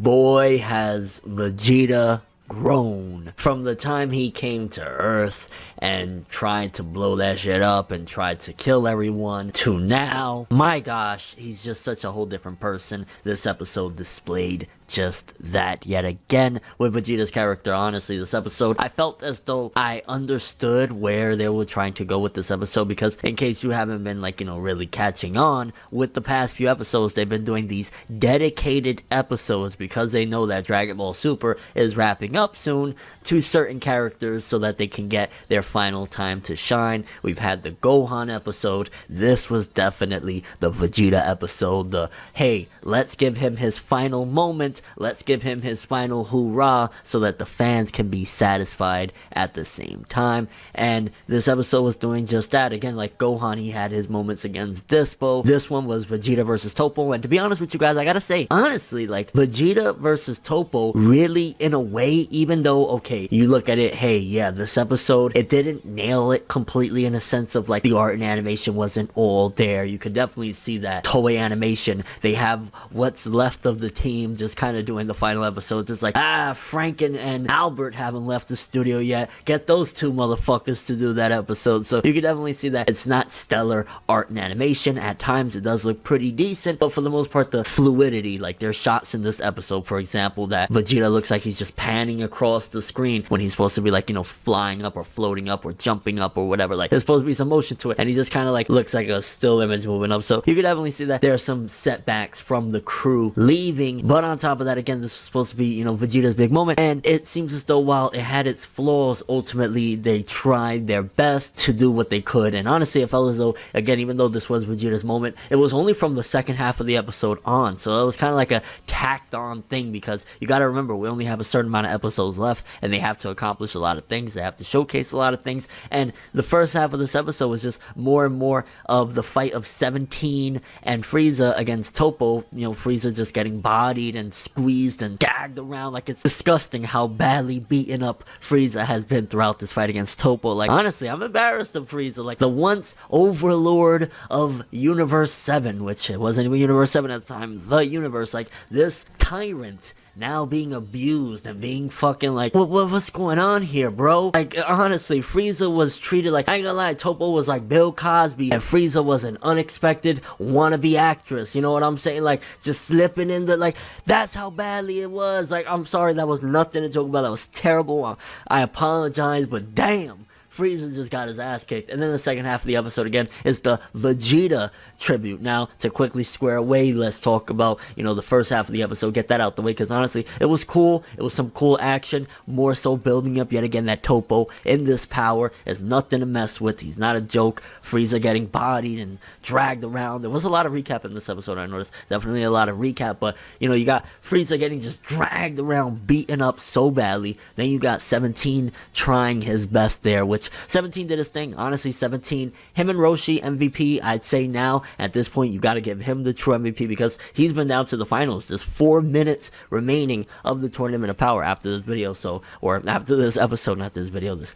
boy has Vegeta grown. From the time he came to Earth and tried to blow that shit up and tried to kill everyone, to now, my gosh, he's just such a whole different person. This episode displayed just that yet again with Vegeta's character. Honestly, this episode, I felt as though I understood where they were trying to go with this episode, because in case you haven't been really catching on with the past few episodes, they've been doing these dedicated episodes because they know that Dragon Ball Super is wrapping up soon to certain characters so that they can get their final time to shine. We've had the Gohan episode. This was definitely the Vegeta episode. The, hey, let's give him his final moment. Let's give him his final hoorah so that the fans can be satisfied at the same time. And this episode was doing just that. Again, like Gohan, he had his moments against Dispo. This one was Vegeta versus Toppo. And to be honest with you guys, I gotta say, honestly, like Vegeta versus Toppo really, in a way, even though, okay, you look at it, hey, yeah, this episode, it didn't nail it completely in a sense of like the art and animation wasn't all there. You could definitely see that Toei Animation, they have what's left of the team just kind of doing the final episodes. It's like, Frank and Albert haven't left the studio yet. Get those two motherfuckers to do that episode. So you can definitely see that it's not stellar art and animation. At times it does look pretty decent, but for the most part, the fluidity, like there's shots in this episode, for example, that Vegeta looks like he's just panning across the screen when he's supposed to be like, flying up or floating up or jumping up or whatever. Like there's supposed to be some motion to it, and he just kind of like looks like a still image moving up. So you could definitely see that there are some setbacks from the crew leaving, but on top of that, again, this was supposed to be, Vegeta's big moment, and it seems as though while it had its flaws, ultimately they tried their best to do what they could. And honestly, it felt as though, again, even though this was Vegeta's moment, it was only from the second half of the episode on, so it was kind of like a tacked on thing, because you got to remember, we only have a certain amount of episodes left, and they have to accomplish a lot of things, they have to showcase a lot of things. And the first half of this episode was just more and more of the fight of 17 and Frieza against Toppo. Frieza just getting bodied and squeezed and gagged around. Like, it's disgusting how badly beaten up Frieza has been throughout this fight against Toppo. Like, honestly, I'm embarrassed of Frieza, like the once overlord of Universe 7, which it wasn't even Universe 7 at the time, the universe. Like, this tyrant now being abused and being fucking like, what's going on here, bro? Like, honestly, Frieza was treated like, I ain't gonna lie, Toppo was like Bill Cosby, and Frieza was an unexpected wannabe actress, you know what I'm saying? Like, just slipping in the, like, that's how badly it was. Like, I'm sorry, that was nothing to joke about, that was terrible, I apologize, but damn, Frieza just got his ass kicked. And then the second half of the episode, again, is the Vegeta tribute. Now, to quickly square away, let's talk about, the first half of the episode, get that out the way, because honestly, it was cool. It was some cool action, more so building up, yet again, that Toppo in this power is nothing to mess with. He's not a joke. Frieza getting bodied and dragged around. There was a lot of recap in this episode, I noticed. Definitely a lot of recap, but, you got Frieza getting just dragged around, beaten up so badly. Then you got 17 trying his best there, which 17 did his thing. Honestly, 17, him and Roshi, MVP. I'd say now, at this point, you got to give him the true MVP, because he's been down to the finals. There's 4 minutes remaining of the Tournament of Power after this video, or after this episode, not this video, this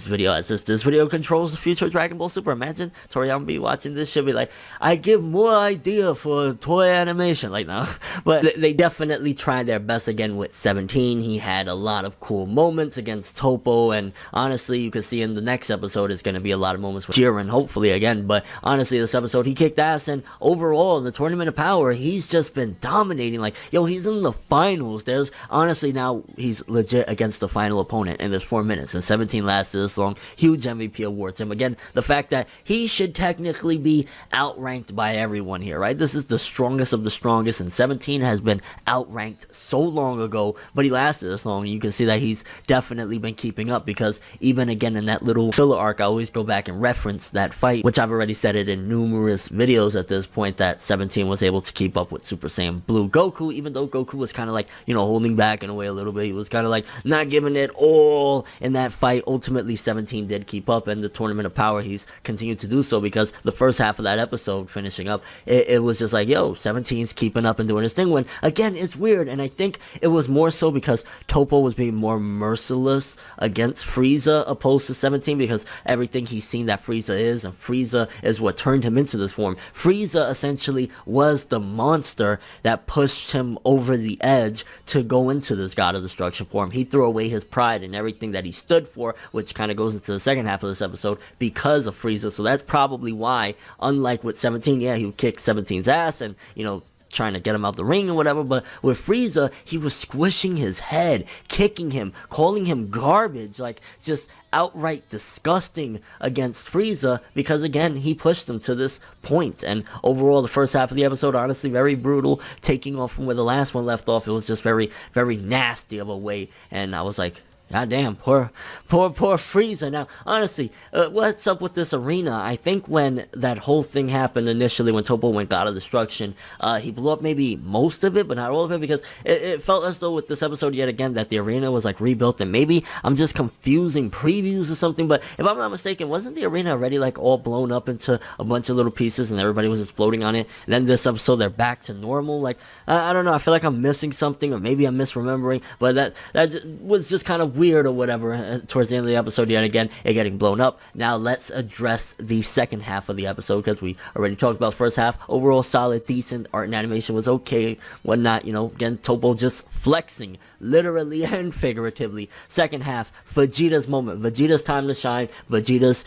video, as if this video controls the future of Dragon Ball Super. Imagine Toriyama be watching this shit, be like, I give more idea for Toei Animation, like, no. But they definitely tried their best again with 17. He had a lot of cool moments against Toppo, and honestly, you can see in the next episode it's going to be a lot of moments with Jiren, hopefully, again. But honestly, this episode, he kicked ass, and overall, in the Tournament of Power, he's just been dominating. Like, he's in the finals. There's, honestly, now he's legit against the final opponent, and there's 4 minutes, and 17 lasted this long. Huge MVP award to him. Again, the fact that he should technically be outranked by everyone here, right? This is the strongest of the strongest, and 17 has been outranked so long ago, but he lasted this long, and you can see that he's definitely been keeping up, because even again in that little filler arc, I always go back and reference that fight, which I've already said it in numerous videos at this point, that 17 was able to keep up with Super Saiyan Blue Goku, even though Goku was kind of like, holding back in a way a little bit. He was kind of like not giving it all in that fight. Ultimately, 17 did keep up, and the Tournament of Power, he's continued to do so, because the first half of that episode, finishing up, it was just like, 17's keeping up and doing his thing, when, again, it's weird, and I think it was more so because Toppo was being more merciless against Frieza, opposed to 17. 17 because everything he's seen that Frieza is, and Frieza is what turned him into this form. Frieza essentially was the monster that pushed him over the edge to go into this God of Destruction form. He threw away his pride and everything that he stood for, which kind of goes into the second half of this episode, because of Frieza. So that's probably why, unlike with 17, yeah, he would kick 17's ass and, trying to get him out the ring or whatever, but with Frieza, he was squishing his head, kicking him, calling him garbage, like just outright disgusting against Frieza, because again, he pushed him to this point. And overall, the first half of the episode, honestly, very brutal, taking off from where the last one left off. It was just very, very nasty of a way, and I was like, God damn, poor Frieza. Now, honestly, what's up with this arena? I think when that whole thing happened initially, when Toppo went God of Destruction, he blew up maybe most of it, but not all of it, because it felt as though with this episode yet again that the arena was like rebuilt, and maybe I'm just confusing previews or something, but if I'm not mistaken, wasn't the arena already like all blown up into a bunch of little pieces and everybody was just floating on it? And then this episode, they're back to normal? Like, I don't know, I feel like I'm missing something, or maybe I'm misremembering, but that was just kind of weird or whatever towards the end of the episode yet again, it getting blown up. Now let's address the second half of the episode, because we already talked about the first half. Overall solid, decent, art and animation was okay, whatnot, again, Toppo just flexing, literally and figuratively. Second half, Vegeta's moment, Vegeta's time to shine, Vegeta's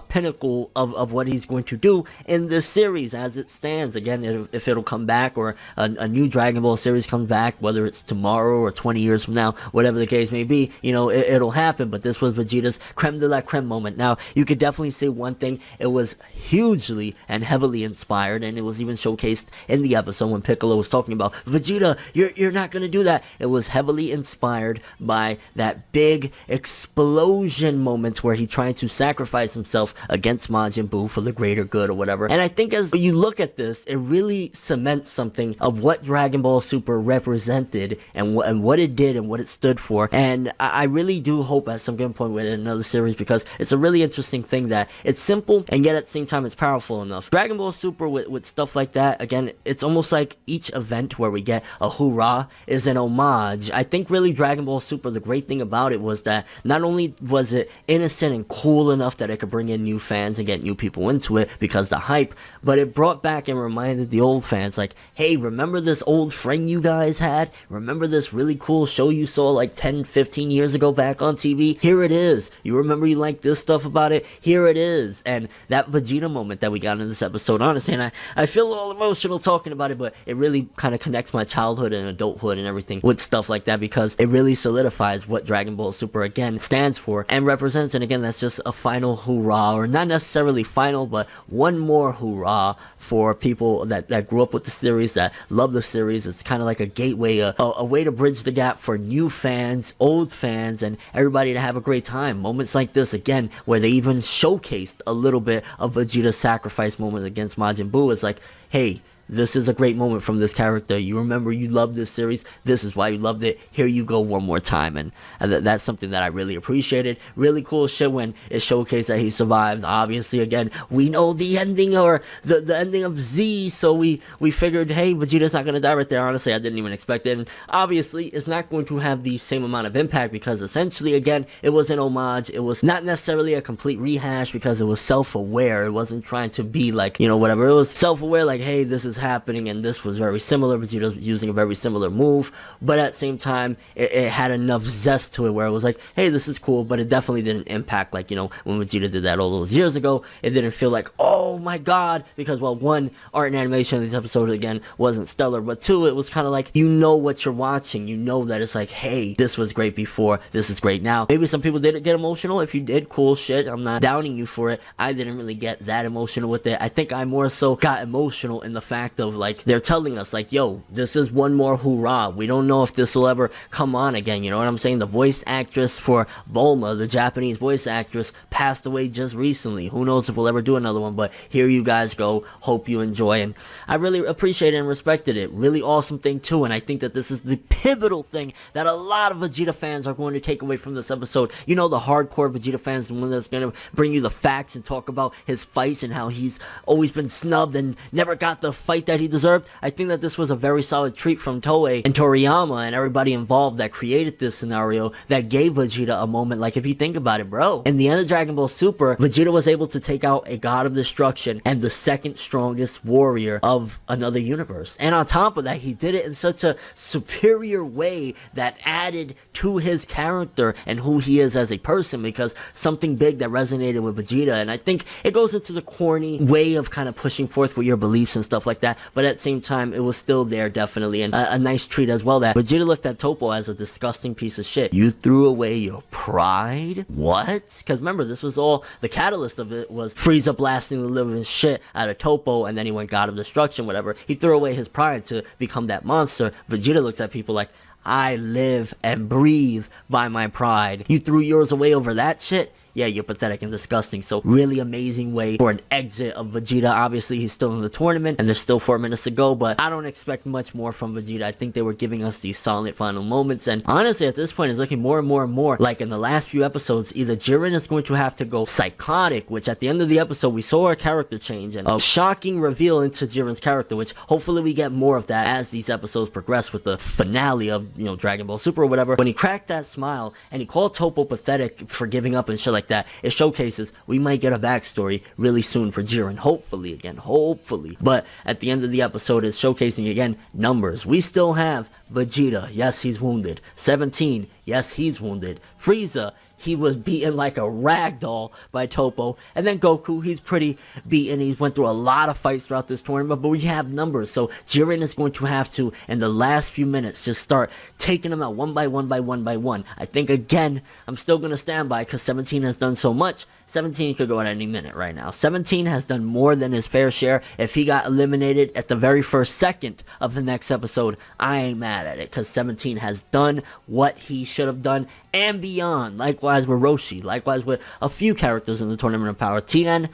pinnacle of what he's going to do in this series as it stands. Again, if it'll come back, or a new Dragon Ball series comes back, whether it's tomorrow or 20 years from now, whatever the case may be, it'll happen. But this was Vegeta's creme de la creme moment. Now, you could definitely say one thing, it was hugely and heavily inspired, and it was even showcased in the episode when Piccolo was talking about, Vegeta, you're not gonna do that. It was heavily inspired by that big explosion moment where he tried to sacrifice himself against Majin Buu for the greater good or whatever. And I think as you look at this, it really cements something of what Dragon Ball Super represented and what it did and what it stood for. And I really do hope at some given point with another series, because it's a really interesting thing that it's simple and yet at the same time it's powerful enough. Dragon Ball Super with stuff like that, again, it's almost like each event where we get a hoorah is an homage. I think really Dragon Ball Super, the great thing about it was that not only was it innocent and cool enough that it could bring in new fans and get new people into it because the hype, but it brought back and reminded the old fans, like, hey, remember this old friend you guys had? Remember this really cool show you saw like 10, 15 years ago back on TV? Here it is. You remember you liked this stuff about it? Here it is. And that Vegeta moment that we got in this episode, honestly, and I feel all emotional talking about it, but it really kind of connects my childhood and adulthood and everything with stuff like that, because it really solidifies what Dragon Ball Super, again, stands for and represents. And again, that's just a final hoorah, or not necessarily final, but one more hoorah for people that grew up with the series, that love the series. It's kind of like a gateway, a way to bridge the gap for new fans, old fans, and everybody to have a great time. Moments like this, again, where they even showcased a little bit of Vegeta's sacrifice moment against Majin Buu, is like, hey, this is a great moment from this character. You remember you loved this series. This is why you loved it. Here you go one more time. And that's something that I really appreciated. Really cool shit when it showcased that he survived. Obviously, again, we know the ending, or the ending of Z, so we figured, hey, Vegeta's not going to die right there. Honestly, I didn't even expect it. And obviously, it's not going to have the same amount of impact, because essentially, again, it was an homage. It was not necessarily a complete rehash, because it was self-aware. It wasn't trying to be like, whatever. It was self-aware, like, hey, this is happening and this was very similar. Vegeta was using a very similar move, but at the same time, it had enough zest to it where it was like, hey, this is cool, but it definitely didn't impact like, when Vegeta did that all those years ago. It didn't feel like, oh my god, because, well, one, art and animation in these episodes, again, wasn't stellar, but two, it was kind of like, what you're watching. That it's like, hey, this was great before, this is great now. Maybe some people didn't get emotional. If you did, cool shit. I'm not downing you for it. I didn't really get that emotional with it. I think I more so got emotional in the fact of, like, they're telling us, like, yo, this is one more hoorah. We don't know if this will ever come on again. You know what I'm saying? The voice actress for Bulma, the Japanese voice actress, passed away just recently. Who knows if we'll ever do another one, but here you guys go. Hope you enjoy. And I really appreciated and respected it. Really awesome thing too. And I think that this is the pivotal thing that a lot of Vegeta fans are going to take away from this episode. The hardcore Vegeta fans, the one that's going to bring you the facts and talk about his fights and how he's always been snubbed and never got the fight fight that he deserved. I think that this was a very solid treat from Toei and Toriyama and everybody involved that created this scenario that gave Vegeta a moment. Like, if you think about it, bro, in the end of Dragon Ball Super, Vegeta was able to take out a god of destruction and the second strongest warrior of another universe. And on top of that, he did it in such a superior way that added to his character and who he is as a person, because something big that resonated with Vegeta. And I think it goes into the corny way of kind of pushing forth with your beliefs and stuff like that, but at the same time, it was still there, definitely, and a nice treat as well that Vegeta looked at Toppo as a disgusting piece of shit. You threw away your pride? What? Because remember, this was all, the catalyst of it was Frieza blasting the living shit out of Toppo, and then he went God of Destruction, whatever. He threw away his pride to become that monster. Vegeta looks at people like, I live and breathe by my pride. You threw yours away over that shit? Yeah, you're pathetic and disgusting. So really amazing way for an exit of Vegeta. Obviously, he's still in the tournament and there's still 4 minutes to go, but I don't expect much more from Vegeta. I think they were giving us these solid final moments, and honestly, at this point, it's looking more and more and more like in the last few episodes, either Jiren is going to have to go psychotic, which at the end of the episode, we saw a character change and a shocking reveal into Jiren's character, which hopefully we get more of that as these episodes progress with the finale of, you know, Dragon Ball Super or whatever. When he cracked that smile and he called Toppo pathetic for giving up and shit like that, it showcases we might get a backstory really soon for Jiren, hopefully, but at the end of the episode, it's showcasing again numbers. We still have Vegeta, yes, he's wounded. 17, yes, he's wounded. Frieza, he was beaten like a rag doll by Toppo. And then Goku, he's pretty beaten. He's went through a lot of fights throughout this tournament, but we have numbers. So Jiren is going to have to, in the last few minutes, just start taking them out one by one by one by one. I think, again, I'm still going to stand by because 17 has done so much. 17 could go at any minute right now. 17 has done more than his fair share. If he got eliminated at the very first second of the next episode, I ain't mad at it because 17 has done what he should have done and beyond. Likewise with Roshi. Likewise with a few characters in the Tournament of Power. Tien,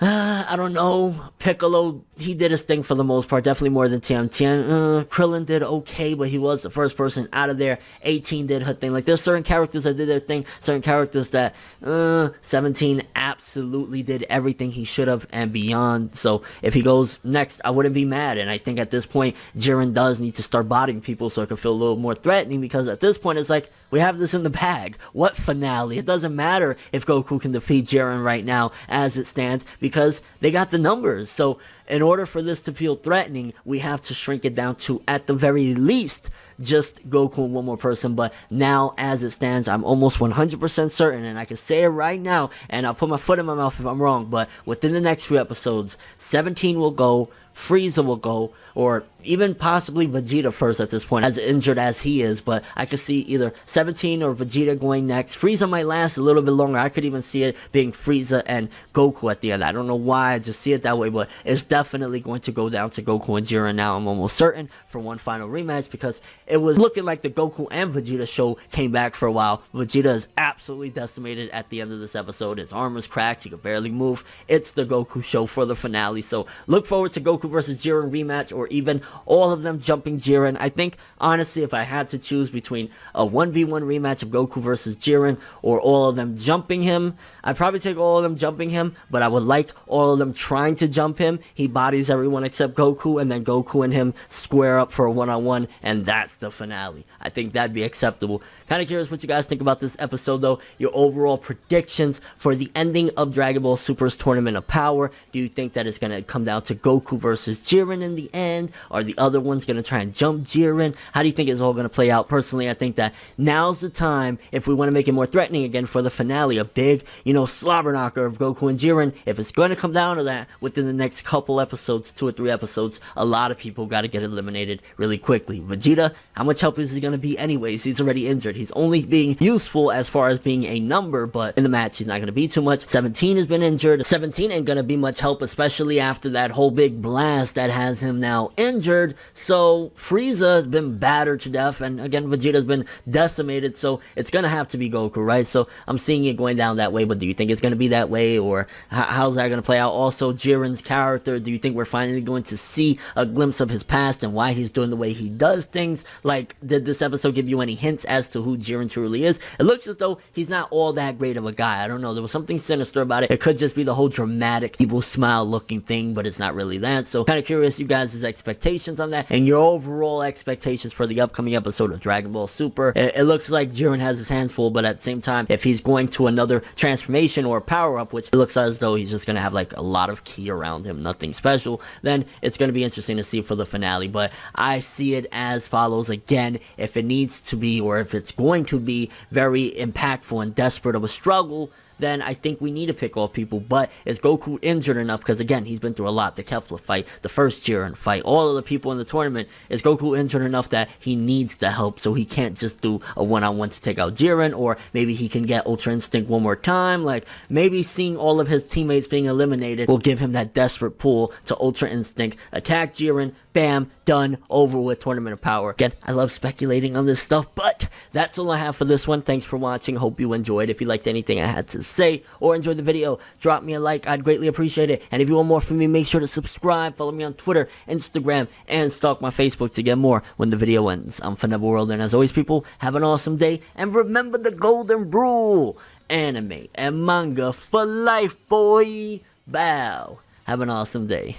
I don't know. Piccolo, he did his thing for the most part. Definitely more than Tien. Krillin did okay, but he was the first person out of there. 18 did her thing. Like, there's certain characters that did their thing. Certain characters that, 17 absolutely did everything he should have and beyond. So, if he goes next, I wouldn't be mad. And I think at this point, Jiren does need to start bodying people so it can feel a little more threatening. Because at this point, it's like, we have this in the bag. What finale? It doesn't matter if Goku can defeat Jiren right now as it stands, because they got the numbers. So in order for this to feel threatening, we have to shrink it down to, at the very least, just Goku and one more person. But now, as it stands, I'm almost 100% certain, and I can say it right now, and I'll put my foot in my mouth if I'm wrong, but within the next few episodes, 17 will go, Frieza will go, or even possibly Vegeta first at this point, as injured as he is. But I could see either 17 or Vegeta going next. Frieza might last a little bit longer. I could even see it being Frieza and Goku at the end. I don't know why, I just see it that way, but it's definitely going to go down to Goku and Jiren now. I'm almost certain for one final rematch, because it was looking like the Goku and Vegeta show came back for a while. Vegeta is absolutely decimated at the end of this episode. His arm is cracked. He could barely move. It's the Goku show for the finale. So look forward to Goku versus Jiren rematch, or even all of them jumping Jiren. I think, honestly, if I had to choose between a 1v1 rematch of Goku versus Jiren or all of them jumping him, I'd probably take all of them jumping him, but I would like all of them trying to jump him. He bodies everyone except Goku, and then Goku and him square up for a one-on-one, and that's the finale. I think that'd be acceptable. Kind of curious what you guys think about this episode, though. Your overall predictions for the ending of Dragon Ball Super's Tournament of Power. Do you think that it's going to come down to Goku versus Jiren in the end? Are the other ones going to try and jump Jiren? How do you think it's all going to play out? Personally, I think that now's the time, if we want to make it more threatening again for the finale, a big, slobber knocker of Goku and Jiren. If it's going to come down to that within the next couple episodes, 2 or 3 episodes, a lot of people got to get eliminated really quickly. Vegeta, how much help is he going to be anyways? He's already injured. He's only being useful as far as being a number, but in the match, he's not going to be too much. 17 has been injured. 17 ain't going to be much help, especially after that whole big blast that has him now injured. So Frieza has been battered to death, and again, Vegeta's been decimated, so it's going to have to be Goku, right? So I'm seeing it going down that way, but do you think it's going to be that way, or how's that going to play out? Also, Jiren's character, do you think we're finally going to see a glimpse of his past and why he's doing the way he does things? Like, did this episode give you any hints as to who Jiren truly is? It looks as though he's not all that great of a guy. I don't know, there was something sinister about it. It could just be the whole dramatic evil smile looking thing, but it's not really that. So kind of curious you guys' expectations on that and your overall expectations for the upcoming episode of Dragon Ball Super. It looks like Jiren has his hands full, but at the same time, if he's going to another transformation or power up, which it looks as though he's just going to have like a lot of ki around him, nothing special, then it's going to be interesting to see for the finale. But I see it as follows. Again, if it needs to be, or if it's going to be very impactful and desperate of a struggle, then I think we need to pick off people. But is Goku injured enough? Because again, he's been through a lot. The Kefla fight, the first Jiren fight, all of the people in the tournament. Is Goku injured enough that he needs the help, so he can't just do a one-on-one to take out Jiren? Or maybe he can get Ultra Instinct one more time. Like, maybe seeing all of his teammates being eliminated will give him that desperate pull to Ultra Instinct, attack Jiren, bam, done, over with, Tournament of Power. Again, I love speculating on this stuff, but that's all I have for this one. Thanks for watching. Hope you enjoyed. If you liked anything I had to say or enjoyed the video, drop me a like. I'd greatly appreciate it. And if you want more from me, make sure to subscribe, follow me on Twitter, Instagram, and stalk my Facebook to get more when the video ends. I'm ForneverWorld, and as always, people, have an awesome day, and remember the golden rule: anime and manga for life, boy. Bow. Have an awesome day.